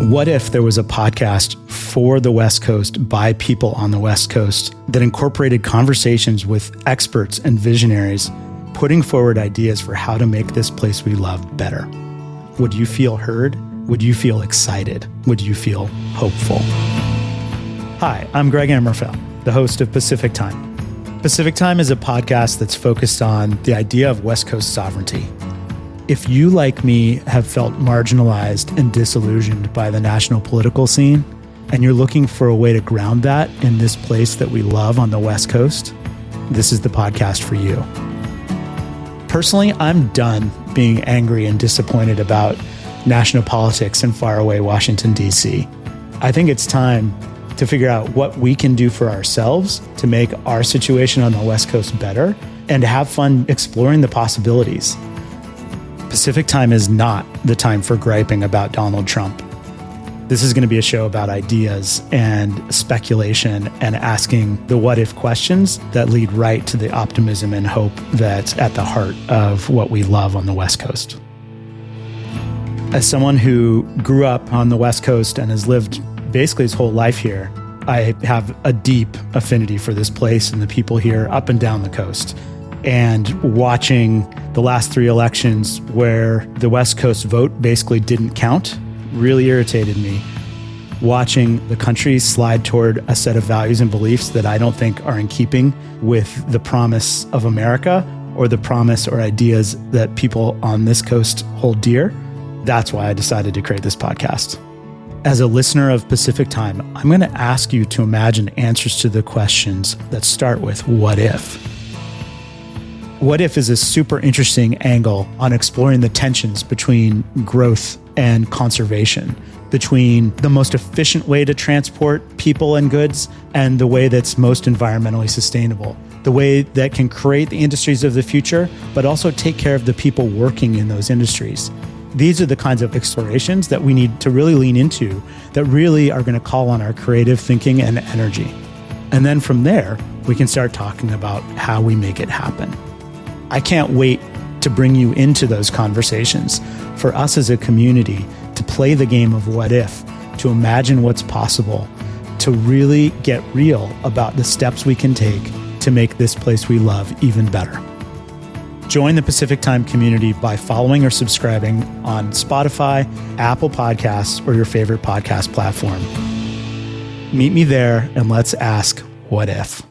What if there was a podcast for the West Coast by people on the West Coast that incorporated conversations with experts and visionaries, putting forward ideas for how to make this place we love better? Would you feel heard? Would you feel excited? Would you feel hopeful? Hi, I'm Greg Amrofell, the host of Pacific Time. Pacific Time is a podcast that's focused on the idea of West Coast sovereignty. If you, like me, have felt marginalized and disillusioned by the national political scene, and you're looking for a way to ground that in this place that we love on the West Coast, this is the podcast for you. Personally, I'm done being angry and disappointed about national politics in faraway Washington, D.C. I think it's time to figure out what we can do for ourselves to make our situation on the West Coast better and to have fun exploring the possibilities. Pacific Time is not the time for griping about Donald Trump. This is going to be a show about ideas and speculation and asking the what-if questions that lead right to the optimism and hope that's at the heart of what we love on the West Coast. As someone who grew up on the West Coast and has lived basically his whole life here, I have a deep affinity for this place and the people here up and down the coast. And watching the last three elections where the West Coast vote basically didn't count really irritated me. Watching the country slide toward a set of values and beliefs that I don't think are in keeping with the promise of America or the promise or ideas that people on this coast hold dear. That's why I decided to create this podcast. As a listener of Pacific Time, I'm going to ask you to imagine answers to the questions that start with what if. What if is a super interesting angle on exploring the tensions between growth and conservation, between the most efficient way to transport people and goods and the way that's most environmentally sustainable, the way that can create the industries of the future, but also take care of the people working in those industries. These are the kinds of explorations that we need to really lean into that really are going to call on our creative thinking and energy. And then from there, we can start talking about how we make it happen. I can't wait to bring you into those conversations, for us as a community to play the game of what if, to imagine what's possible, to really get real about the steps we can take to make this place we love even better. Join the Pacific Time community by following or subscribing on Spotify, Apple Podcasts, or your favorite podcast platform. Meet me there and let's ask what if.